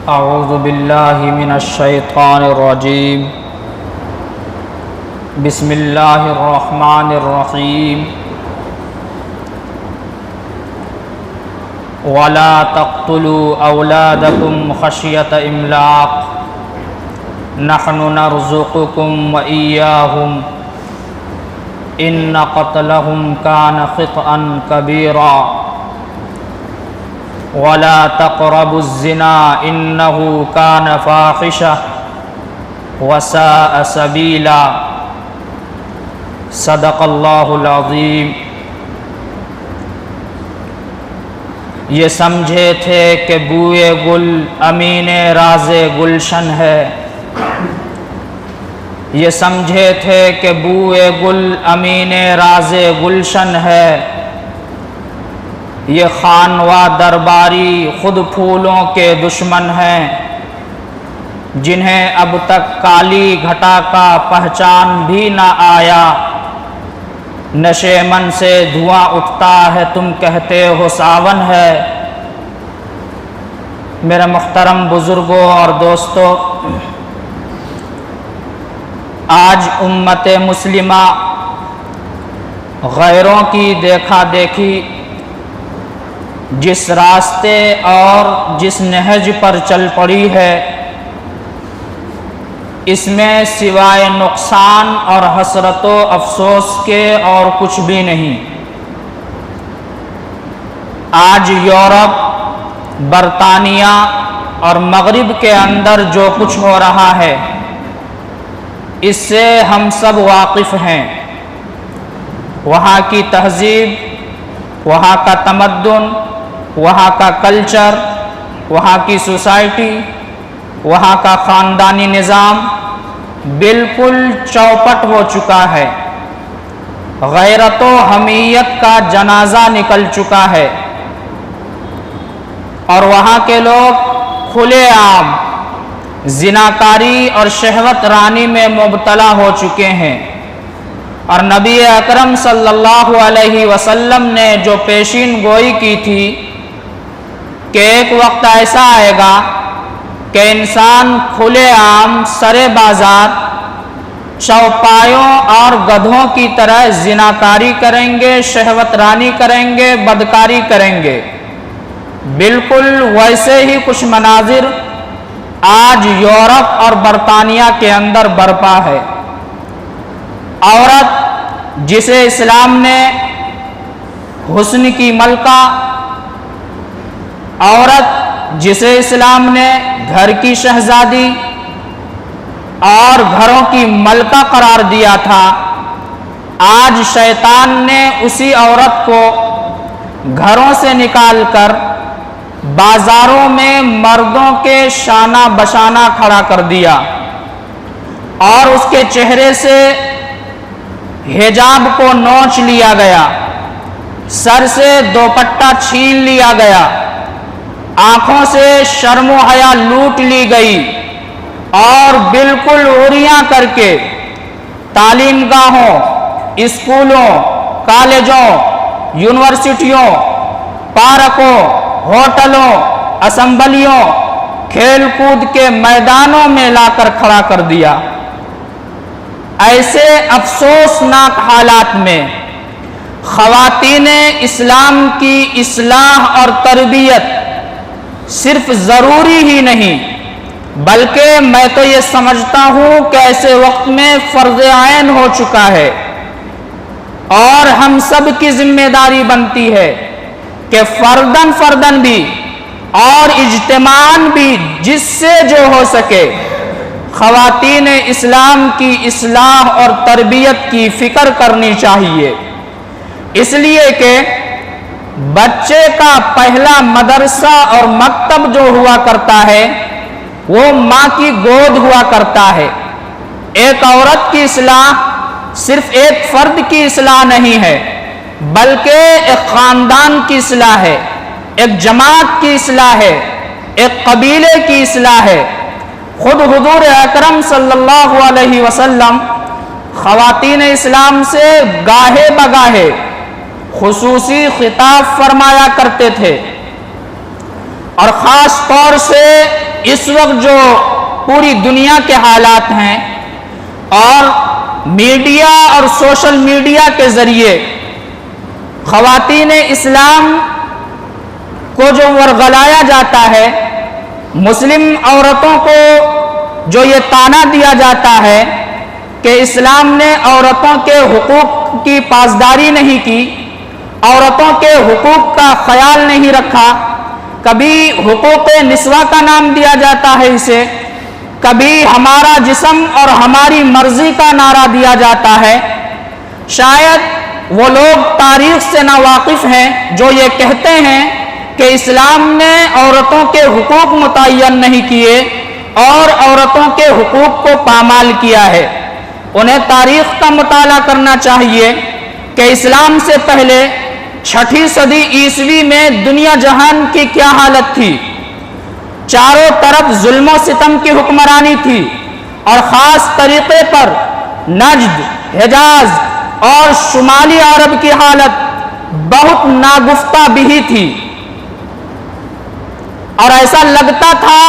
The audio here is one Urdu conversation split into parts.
اعوذ باللہ من الشیطان الرجیم بسم اللہ الرحمن الرحیم ولا تقتلوا اولادکم خشیۃ املاق نحن نرزقکم وإیاہم ان قتلهم کان خطئا کبیرا ولا تقربوا الزنا انه كان فاحشة وساء سبيلا صدق اللہ العظیم۔ یہ سمجھے تھے کہ بوئے گل امین راز گلشن ہے، یہ سمجھے تھے کہ بوئے گل امین راز گلشن ہے، یہ خانوا درباری خود پھولوں کے دشمن ہیں، جنہیں اب تک کالی گھٹا کا پہچان بھی نہ آیا، نشے من سے دھواں اٹھتا ہے تم کہتے ہو ساون ہے۔ میرے محترم بزرگوں اور دوستو، آج امت مسلمہ غیروں کی دیکھا دیکھی جس راستے اور جس نہج پر چل پڑی ہے، اس میں سوائے نقصان اور حسرت و افسوس کے اور کچھ بھی نہیں۔ آج یورپ، برطانیہ اور مغرب کے اندر جو کچھ ہو رہا ہے، اس سے ہم سب واقف ہیں۔ وہاں کی تہذیب، وہاں کا تمدن، وہاں کا کلچر، وہاں کی سوسائٹی، وہاں کا خاندانی نظام بالکل چوپٹ ہو چکا ہے، غیرت و حمیت کا جنازہ نکل چکا ہے، اور وہاں کے لوگ کھلے عام زناکاری اور شہوت رانی میں مبتلا ہو چکے ہیں۔ اور نبی اکرم صلی اللہ علیہ وسلم نے جو پیشین گوئی کی تھی کہ ایک وقت ایسا آئے گا کہ انسان کھلے عام سرے بازار چوپایوں اور گدھوں کی طرح زناکاری کریں گے، شہوت رانی کریں گے، بدکاری کریں گے۔ بالکل ویسے ہی کچھ مناظر آج یورپ اور برطانیہ کے اندر برپا ہے۔ عورت جسے اسلام نے حسن کی ملکہ، عورت جسے اسلام نے گھر کی شہزادی اور گھروں کی ملکہ قرار دیا تھا، آج شیطان نے اسی عورت کو گھروں سے نکال کر بازاروں میں مردوں کے شانہ بشانہ کھڑا کر دیا، اور اس کے چہرے سے حجاب کو نوچ لیا گیا، سر سے دوپٹہ چھین لیا گیا، آنکھوں سے شرم و حیا لوٹ لی گئی، اور بالکل عریاں کر کے تعلیم گاہوں، اسکولوں، کالجوں، یونیورسٹیوں، پارکوں، ہوٹلوں، اسمبلیوں، کھیل کود کے میدانوں میں لا کر کھڑا کر دیا۔ ایسے افسوسناک حالات میں خواتین اسلام کی اصلاح اور تربیت صرف ضروری ہی نہیں، بلکہ میں تو یہ سمجھتا ہوں کہ ایسے وقت میں فرض عین ہو چکا ہے، اور ہم سب کی ذمہ داری بنتی ہے کہ فرداً بھی اور اجتماعاً بھی جس سے جو ہو سکے خواتین اسلام کی اصلاح اور تربیت کی فکر کرنی چاہیے، اس لیے کہ بچے کا پہلا مدرسہ اور مکتب جو ہوا کرتا ہے وہ ماں کی گود ہوا کرتا ہے۔ ایک عورت کی اصلاح صرف ایک فرد کی اصلاح نہیں ہے، بلکہ ایک خاندان کی اصلاح ہے، ایک جماعت کی اصلاح ہے، ایک قبیلے کی اصلاح ہے۔ خود حضور اکرم صلی اللہ علیہ وسلم خواتین اسلام سے گاہے بگاہے خصوصی خطاب فرمایا کرتے تھے، اور خاص طور سے اس وقت جو پوری دنیا کے حالات ہیں اور میڈیا اور سوشل میڈیا کے ذریعے خواتین اسلام کو جو ورغلایا جاتا ہے، مسلم عورتوں کو جو یہ طعنہ دیا جاتا ہے کہ اسلام نے عورتوں کے حقوق کی پاسداری نہیں کی، عورتوں کے حقوق کا خیال نہیں رکھا، کبھی حقوق نسواں کا نام دیا جاتا ہے اسے، کبھی ہمارا جسم اور ہماری مرضی کا نعرہ دیا جاتا ہے۔ شاید وہ لوگ تاریخ سے ناواقف ہیں جو یہ کہتے ہیں کہ اسلام نے عورتوں کے حقوق متعین نہیں کیے اور عورتوں کے حقوق کو پامال کیا ہے۔ انہیں تاریخ کا مطالعہ کرنا چاہیے کہ اسلام سے پہلے 6 صدی عیسوی میں دنیا جہان کی کیا حالت تھی۔ چاروں طرف ظلم و ستم کی حکمرانی تھی اور خاص طریقے پر نجد، حجاز اور شمالی عرب کی حالت بہت ناگفتہ بھی تھی، اور ایسا لگتا تھا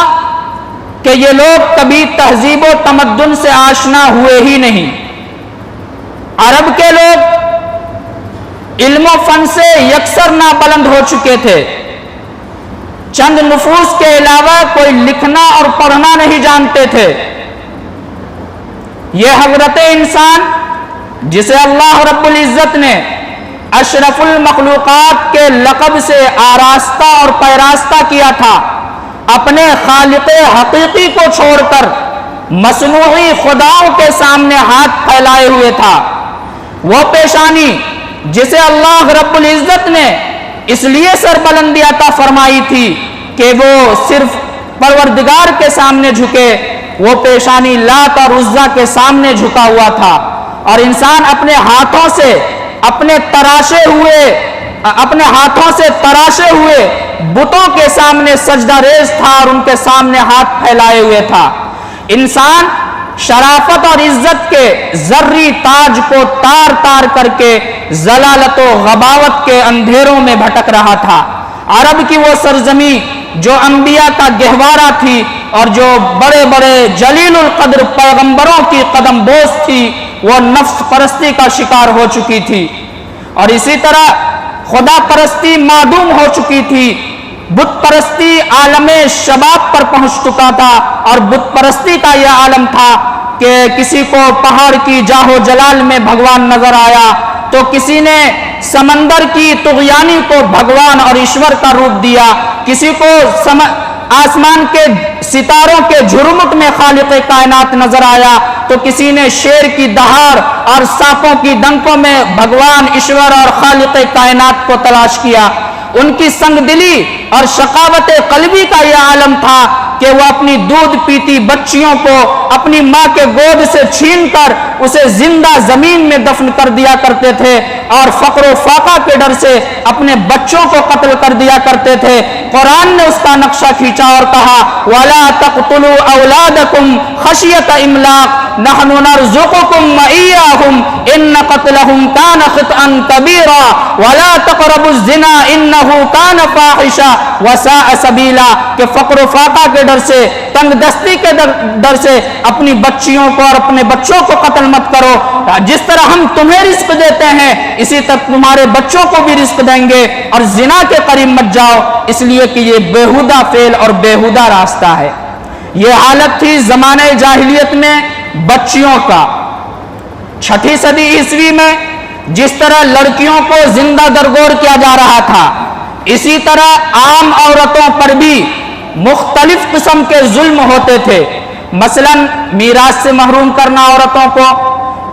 کہ یہ لوگ کبھی تہذیب و تمدن سے آشنا ہوئے ہی نہیں۔ عرب کے لوگ علم و فن سے یکسر نابلند ہو چکے تھے، چند نفوس کے علاوہ کوئی لکھنا اور پڑھنا نہیں جانتے تھے۔ یہ حضرت انسان جسے اللہ رب العزت نے اشرف المخلوقات کے لقب سے آراستہ اور پیراستہ کیا تھا، اپنے خالق حقیقی کو چھوڑ کر مصنوعی خداؤں کے سامنے ہاتھ پھیلائے ہوئے تھا۔ وہ پیشانی جسے اللہ رب العزت نے اس لیے سربلندی عطا فرمائی تھی کہ وہ صرف پروردگار کے سامنے جھکے، وہ پیشانی لات اور عزا کے سامنے جھکا ہوا تھا، اور انسان اپنے ہاتھوں سے تراشے ہوئے بتوں کے سامنے سجدہ ریز تھا اور ان کے سامنے ہاتھ پھیلائے ہوئے تھا۔ انسان شرافت اور عزت کے زرعی تاج کو تار تار کر کے ضلالت و غباوت کے اندھیروں میں بھٹک رہا تھا۔ عرب کی وہ سرزمین جو انبیاء کا گہوارہ تھی اور جو بڑے بڑے جلیل القدر پیغمبروں کی قدم بوس تھی، وہ نفس پرستی کا شکار ہو چکی تھی، اور اسی طرح خدا پرستی معدوم ہو چکی تھی۔ بت پرستی عالم شباب پر پہنچ چکا تھا، اور بت پرستی کا یہ عالم تھا کہ کسی کو پہاڑ کی جاہ و جلال میں بھگوان نظر آیا تو کسی نے سمندر کی طغیانی کو بھگوان اور ایشور کا روپ دیا، کسی کو آسمان کے ستاروں کے جھرمٹ میں خالق کائنات نظر آیا تو کسی نے شیر کی دہاڑ اور سانپوں کی ڈنکوں میں بھگوان ایشور اور خالق کائنات کو تلاش کیا۔ ان کی سنگ دلی اور شقاوت قلبی کا یہ عالم تھا کہ وہ اپنی دودھ پیتی بچیوں کو اپنی ماں کے گود سے چھین کر اسے زندہ زمین میں دفن کر دیا کرتے تھے، اور فقر و فاقہ کے ڈر سے اپنے بچوں کو قتل کر دیا کرتے تھے۔ قرآن نے اس کا نقشہ کھینچا اور کہا وَلَا تَقْتُلُوا أَوْلَادَكُمْ خَشْيَةَ إِمْلَاقٍ نَحْنُ نَرْزُقُكُمْ وَإِيَّاهُمْ إِنَّ قَتْلَهُمْ كَانَ خِطْئًا كَبِيرًا وَلَا تَقْرَبُوا الزِّنَا إِنَّهُ كَانَ فَاحِشًا وَسَاءَ سَبِيلًا، کہ فقر و فاقہ کے ڈر سے، تنگ دستی کے ڈر سے اپنی بچیوں کو اور اپنے بچوں کو قتل مت کرو۔ جس طرح ہم تمہیں رزق دیتے ہیں اسی طرح تمہارے بچوں کو بھی رزق دیں گے، اور زنا کے قریب مت جاؤ، اس لیے کہ یہ بےہودہ فعل اور بےہودہ راستہ ہے۔ یہ حالت تھی زمانہ جاہلیت میں بچیوں کا۔ 6 صدی عیسوی میں جس طرح لڑکیوں کو زندہ درگور کیا جا رہا تھا، اسی طرح عام عورتوں پر بھی مختلف قسم کے ظلم ہوتے تھے، مثلا میراث سے محروم کرنا عورتوں کو،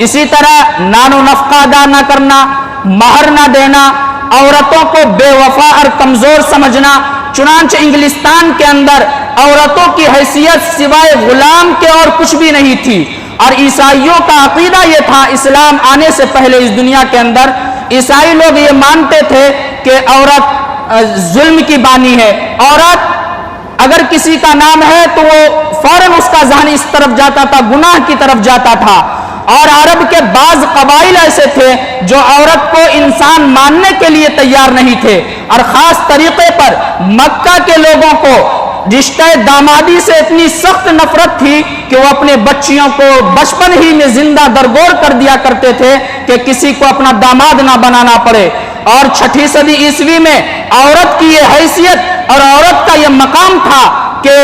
اسی طرح نان و نفقہ ادا نہ کرنا، مہر نہ دینا، عورتوں کو بے وفا اور کمزور سمجھنا۔ چنانچہ انگلستان کے اندر عورتوں کی حیثیت سوائے غلام کے اور کچھ بھی نہیں تھی، اور عیسائیوں کا عقیدہ یہ تھا، اسلام آنے سے پہلے اس دنیا کے اندر عیسائی لوگ یہ مانتے تھے کہ عورت ظلم کی بانی ہے، عورت اگر کسی کا نام ہے تو وہ فوراً اس کا ذہن اس طرف جاتا تھا، گناہ کی طرف جاتا تھا۔ اور عرب کے بعض قبائل ایسے تھے جو عورت کو انسان ماننے کے لیے تیار نہیں تھے، اور خاص طریقے پر مکہ کے لوگوں کو رشتہ دامادی سے اتنی سخت نفرت تھی کہ وہ اپنے بچیوں کو بچپن ہی میں زندہ درگور کر دیا کرتے تھے کہ کسی کو اپنا داماد نہ بنانا پڑے۔ اور 6 صدی عیسوی میں عورت کی یہ حیثیت اور عورت کا یہ مقام تھا کہ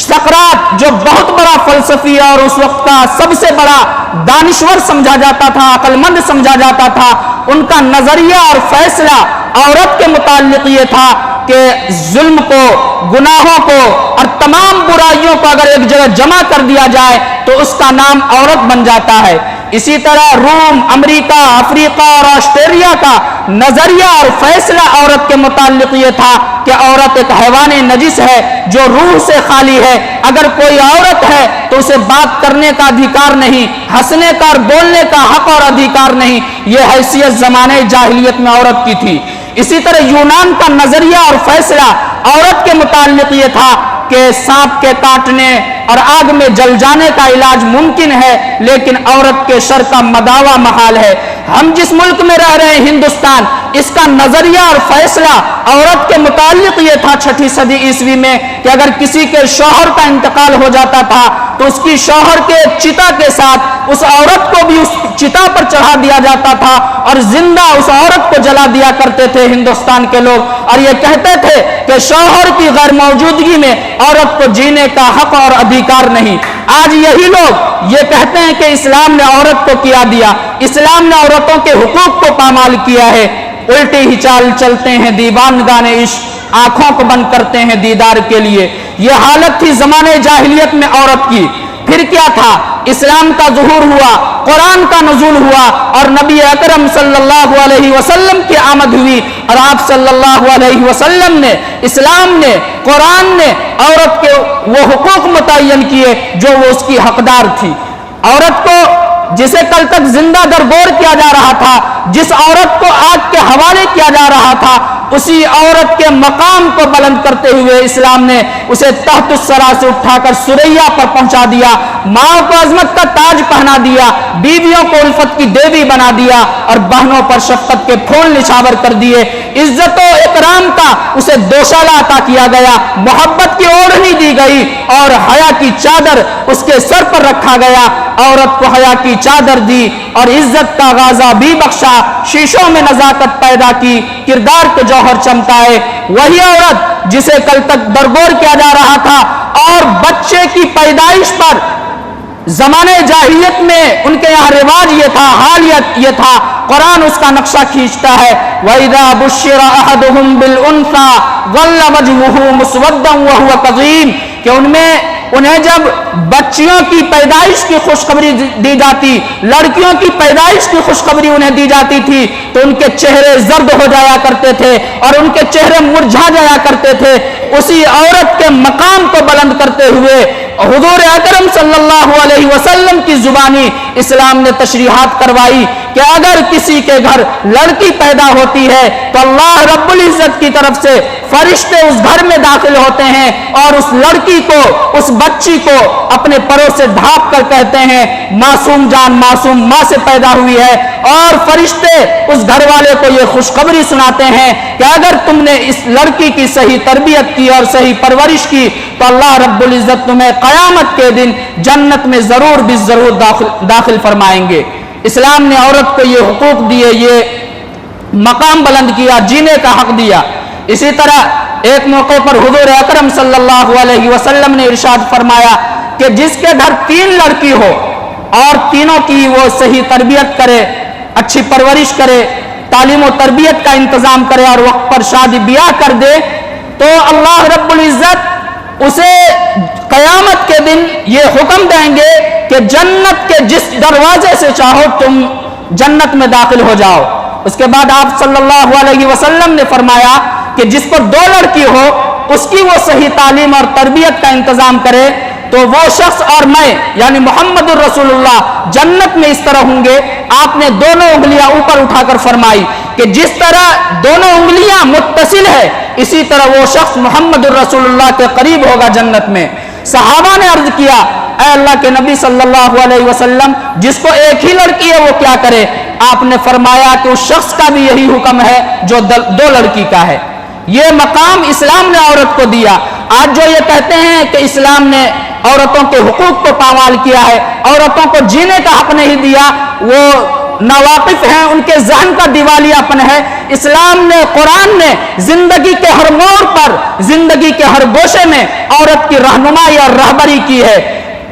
سقراط جو بہت بڑا فلسفی اور اس وقت کا سب سے بڑا دانشور سمجھا جاتا تھا، عقل مند سمجھا جاتا تھا، ان کا نظریہ اور فیصلہ عورت کے متعلق یہ تھا کہ ظلم کو، گناہوں کو اور تمام برائیوں کو اگر ایک جگہ جمع کر دیا جائے تو اس کا نام عورت بن جاتا ہے۔ اسی طرح روم، امریکہ، افریقہ اور آسٹریلیا کا نظریہ اور فیصلہ عورت کے متعلق یہ تھا کہ عورت ایک حیوان نجس ہے جو روح سے خالی ہے۔ اگر کوئی عورت ہے تو اسے بات کرنے کا ادھیکار نہیں، ہنسنے کا اور بولنے کا حق اور ادھیکار نہیں۔ یہ حیثیت زمانے جاہلیت میں عورت کی تھی۔ اسی طرح یونان کا نظریہ اور فیصلہ عورت کے متعلق یہ تھا کہ سانپ کے کاٹنے اور آگ میں جل جانے کا علاج ممکن ہے لیکن عورت کے شر کا مداوع محال ہے۔ ہم جس ملک میں رہ رہے ہیں ہندوستان، اس کا نظریہ اور فیصلہ عورت کے متعلق یہ تھا 6 صدی عیسوی میں کہ اگر کسی کے شوہر کا انتقال ہو جاتا تھا تو اس کی شوہر کے چتا کے ساتھ اس عورت کو بھی اس چتا پر چڑھا دیا جاتا تھا اور زندہ اس عورت کو جلا دیا کرتے تھے ہندوستان کے لوگ، اور یہ کہتے تھے کہ شوہر کی غیر موجودگی میں عورت کو جینے کا حق اور ادھیکار نہیں۔ آج یہی لوگ یہ کہتے ہیں کہ اسلام نے عورت کو کیا دیا، اسلام نے عورتوں کے حقوق کو پامال کیا ہے۔ الٹی ہی چال چلتے ہیں دیوانگان عشق، آنکھوں کو بند کرتے ہیں دیدار کے لیے۔ یہ حالت تھی زمانے جاہلیت میں عورت کی۔ پھر کیا تھا؟ اسلام کا ظہور ہوا، قرآن کا نزول ہوا اور نبی اکرم صلی اللہ علیہ وسلم کی آمد ہوئی، اور آپ صلی اللہ علیہ وسلم نے، اسلام نے، قرآن نے عورت کے وہ حقوق متعین کیے جو وہ اس کی حقدار تھی۔ عورت کو جسے کل تک زندہ درگور کیا جا رہا تھا، جس عورت کو آگ کے حوالے کیا جا رہا تھا، اسی عورت کے مقام کو بلند کرتے ہوئے اسلام نے اسے تحت الثری سے اٹھا کر ثریا پر پہنچا دیا، ماں کو عظمت کا تاج پہنا دیا، بیویوں کو الفت کی دیوی بنا دیا اور بہنوں پر شفقت کے پھول نچھاور کر دیے۔ عزت و اکرام کا اسے دوشالہ عطا کیا گیا، محبت کی اوڑھنی دی گئی اور حیا کی چادر اس کے سر پر رکھا گیا۔ عورت کو حیا کی چادر دی اور عزت کا غازہ بھی بخشا، شیشوں میں نزاکت پیدا کی، کردار کے جوہر چمکائے۔ وہی عورت جسے کل تک درگور کیا جا رہا تھا اور بچے کی پیدائش پر زمانے جاہلیت میں ان کے یہاں رواج یہ تھا، حال یہ تھا، قرآن اس کا نقشہ کھینچتا ہے۔ وَإِذَا بُشِّرَ أَحَدُهُمْ بِالْأُنثَىٰ ظَلَّ وَجْهُهُ مُسْوَدًّا وَهُوَ كَظِيمٌ کہ انہیں جب بچیوں کی پیدائش کی خوشخبری دی جاتی، لڑکیوں کی پیدائش کی خوشخبری انہیں دی جاتی تھی تو ان کے چہرے زرد ہو جایا کرتے تھے اور ان کے چہرے مرجھا جایا کرتے تھے۔ اسی عورت کے مقام کو بلند کرتے ہوئے حضور اکرم صلی اللہ علیہ وسلم کی زبانی اسلام نے تشریحات کروائی کہ اگر کسی کے گھر لڑکی پیدا ہوتی ہے تو اللہ رب العزت کی طرف سے فرشتے اس گھر میں داخل ہوتے ہیں اور اس لڑکی کو، اس بچی کو اپنے پروں سے ڈھانپ کر کہتے ہیں معصوم جان معصوم ماں سے پیدا ہوئی ہے، اور فرشتے اس گھر والے کو یہ خوشخبری سناتے ہیں کہ اگر تم نے اس لڑکی کی صحیح تربیت کی اور صحیح پرورش کی تو اللہ رب العزت تمہیں قیامت کے دن جنت میں ضرور بھی ضرور داخل فرمائیں گے۔ اسلام نے عورت کو یہ حقوق دیے، یہ مقام بلند کیا، جینے کا حق دیا۔ اسی طرح ایک موقع پر حضور اکرم صلی اللہ علیہ وسلم نے ارشاد فرمایا کہ جس کے گھر 3 لڑکی ہو اور تینوں کی وہ صحیح تربیت کرے، اچھی پرورش کرے، تعلیم و تربیت کا انتظام کرے اور وقت پر شادی بیاہ کر دے تو اللہ رب العزت اسے قیامت کے دن یہ حکم دیں گے کہ جنت کے جس دروازے سے چاہو تم جنت میں داخل ہو جاؤ۔ اس کے بعد آپ صلی اللہ علیہ وسلم نے فرمایا کہ جس پر 2 لڑکی ہو اس کی وہ صحیح تعلیم اور تربیت کا انتظام کرے تو وہ شخص اور میں یعنی محمد الرسول اللہ جنت میں اس طرح ہوں گے۔ آپ نے دونوں انگلیاں اوپر اٹھا کر فرمائی کہ جس طرح دونوں انگلیاں متصل ہے اسی طرح وہ شخص محمد الرسول اللہ کے قریب ہوگا جنت میں۔ صحابہ نے عرض کیا اے اللہ کے نبی صلی اللہ علیہ وسلم جس کو ایک ہی لڑکی ہے وہ کیا کرے؟ آپ نے فرمایا کہ اس شخص کا بھی یہی حکم ہے جو 2 لڑکی کا ہے۔ یہ مقام اسلام نے عورت کو دیا۔ آج جو یہ کہتے ہیں کہ اسلام نے عورتوں کے حقوق کو پامال کیا ہے، عورتوں کو جینے کا حق نہیں دیا، وہ ناواقف ہیں، ان کے ذہن کا دیوالیہ پن ہے۔ اسلام نے، قرآن نے زندگی کے ہر موڑ پر، زندگی کے ہر گوشے میں عورت کی رہنمائی اور رہبری کی ہے۔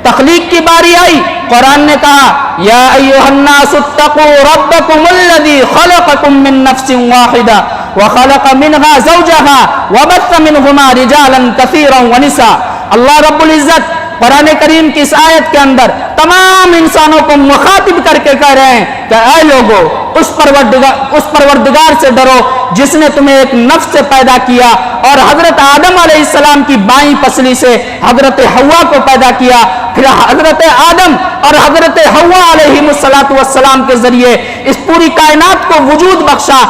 تخلیق کی باری آئی، قرآن نے کہا یا ایھا الناس اتقوا ربکم الذی خلقکم من نفس واحدہ وخلق منها زوجها وبث منهما رجالا کثیرا ونساء۔ اللہ رب العزت قرآن کریم کی اس آیت کے اندر تمام انسانوں کو مخاطب کر کے کہہ رہے ہیں کہ اے لوگو، اس پروردگار سے ڈرو جس نے تمہیں ایک نفس سے پیدا کیا اور حضرت آدم علیہ السلام کی بائیں پسلی سے حضرت حوا کو پیدا کیا، پھر حضرت آدم اور حضرت حوا علیہ السلام کے ذریعے اس پوری کائنات کو وجود بخشا،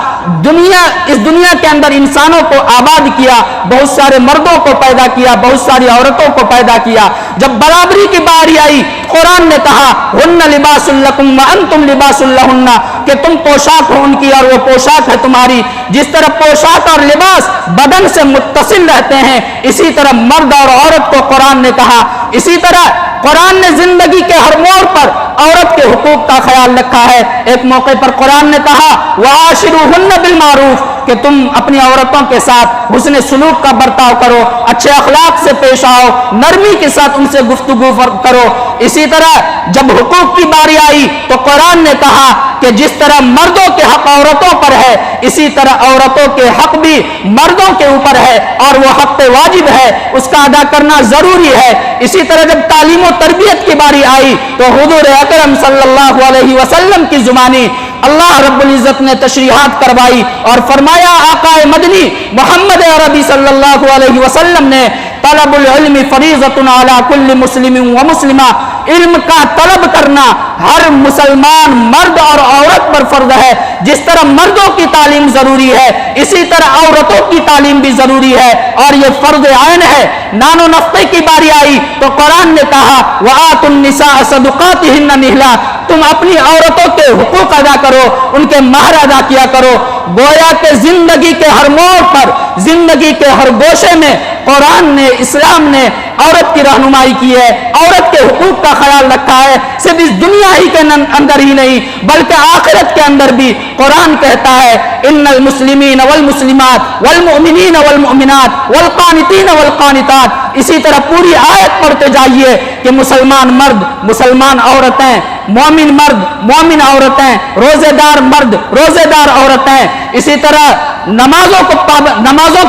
اس دنیا کے اندر انسانوں کو آباد کیا، بہت سارے مردوں کو پیدا کیا، بہت ساری عورتوں کو پیدا کیا۔ جب برابری کی باری آئی، قرآن نے کہا ہن لباس لکم وانتم لباس لہن، کہ تم پوشاک ہو ان کی اور وہ پوشاک ہے تمہاری۔ جس طرح پوشاک اور لباس بدن سے متصل رہتے ہیں، اسی طرح مرد اور عورت کو قرآن نے کہا۔ اسی طرح قرآن نے زندگی کے ہر موڑ پر عورت کے حقوق کا خیال رکھا ہے۔ ایک موقع پر قرآن نے کہا وعاشروہن بالمعروف، کہ تم اپنی عورتوں کے ساتھ حسن سلوک کا برتاؤ کرو، اچھے اخلاق سے پیش آؤ، نرمی کے ساتھ ان سے گفتگو کرو۔ اسی طرح جب حقوق کی باری آئی تو قرآن نے کہا کہ جس طرح مردوں کے حق عورتوں پر ہے، اسی طرح عورتوں کے حق بھی مردوں کے اوپر ہے، اور وہ حق واجب ہے، اس کا ادا کرنا ضروری ہے۔ اسی طرح جب تعلیم و تربیت کی باری آئی تو حضور اکرم صلی اللہ علیہ وسلم کی زبانی اللہ رب العزت نے تشریحات کروائی اور فرمایا، آقا مدنی محمد عربی صلی اللہ علیہ وسلم نے طلب العلم فریضۃ علی کل مسلم و مسلمہ، علم کا طلب کرنا ہر مسلمان مرد اور عورت پر فرض ہے۔ جس طرح مردوں کی تعلیم ضروری ہے، اسی طرح عورتوں کی تعلیم بھی ضروری ہے، اور یہ فرض عین ہے۔ نان و نفقے کی باری آئی تو قرآن نے کہا وآتوا النساء صدقاتہن نحلا، تم اپنی عورتوں کے حقوق ادا کرو، ان کے مہر ادا کیا کرو۔ گویا کہ زندگی کے ہر موڑ پر، زندگی کے ہر گوشے میں قرآن نے، اسلام نے عورت کی رہنمائی کی ہے، عورت کے حقوق کا خیال رکھا ہے۔ صرف اس دنیا ہی کے اندر ہی نہیں بلکہ آخرت کے اندر بھی قرآن کہتا ہے ان المسلمین والمسلمات والمؤمنین والمؤمنات والقانتین والقانتات۔ اسی طرح پوری آیت پڑھتے جائیے کہ مسلمان مرد، مسلمان عورتیں، مومن مرد، مومن عورتیں، روزے دار مرد، روزے دار عورتیں، اسی طرح نمازوں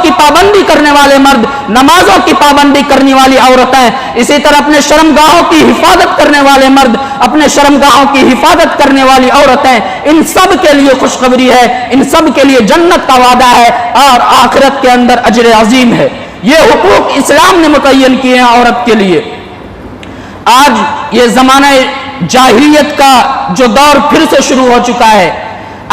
کی پابندی کرنے والے مرد، نمازوں کی پابندی کرنے والی عورتیں، اسی طرح اپنے شرمگاہوں کی حفاظت کرنے والے مرد، اپنے شرمگاہوں کی حفاظت کرنے والی عورتیں، ان سب کے لیے خوشخبری ہے، ان سب کے لیے جنت کا وعدہ ہے اور آخرت کے اندر اجر عظیم ہے۔ یہ حقوق اسلام نے متعین کیے ہیں عورت کے لیے۔ آج یہ زمانہ جاہلیت کا جو دور پھر سے شروع ہو چکا ہے،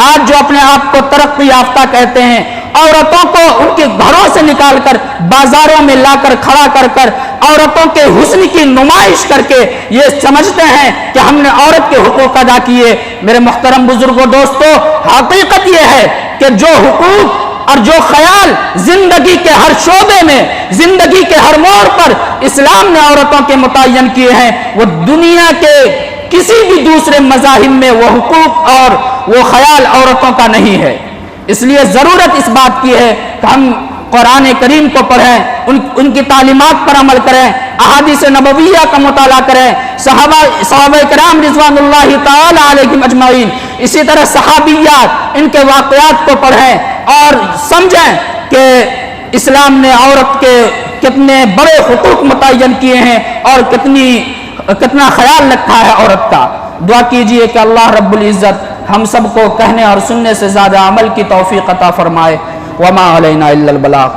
آج جو اپنے آپ کو ترقی یافتہ کہتے ہیں، عورتوں کو ان کے گھروں سے نکال کر بازاروں میں لا کر کھڑا کر عورتوں کے حسن کی نمائش کر کے یہ سمجھتے ہیں کہ ہم نے عورت کے حقوق ادا کیے۔ میرے محترم بزرگوں، دوستو، حقیقت یہ ہے کہ جو حقوق اور جو خیال زندگی کے ہر شعبے میں، زندگی کے ہر موڑ پر اسلام نے عورتوں کے متعین کیے ہیں، وہ دنیا کے کسی بھی دوسرے مذاہب میں وہ حقوق اور وہ خیال عورتوں کا نہیں ہے۔ اس لیے ضرورت اس بات کی ہے کہ ہم قرآن کریم کو پڑھیں، ان کی تعلیمات پر عمل کریں، احادیث نبویہ کا مطالعہ کریں، صحابہ کرام رضوان اللہ تعالی علیہم اجمعین، اسی طرح صحابیات، ان کے واقعات کو پڑھیں اور سمجھیں کہ اسلام نے عورت کے کتنے بڑے حقوق متعین کیے ہیں اور کتنا خیال رکھا ہے عورت کا۔ دعا کیجئے کہ اللہ رب العزت ہم سب کو کہنے اور سننے سے زیادہ عمل کی توفیق عطا فرمائے۔ وما علینا الا البلاغ۔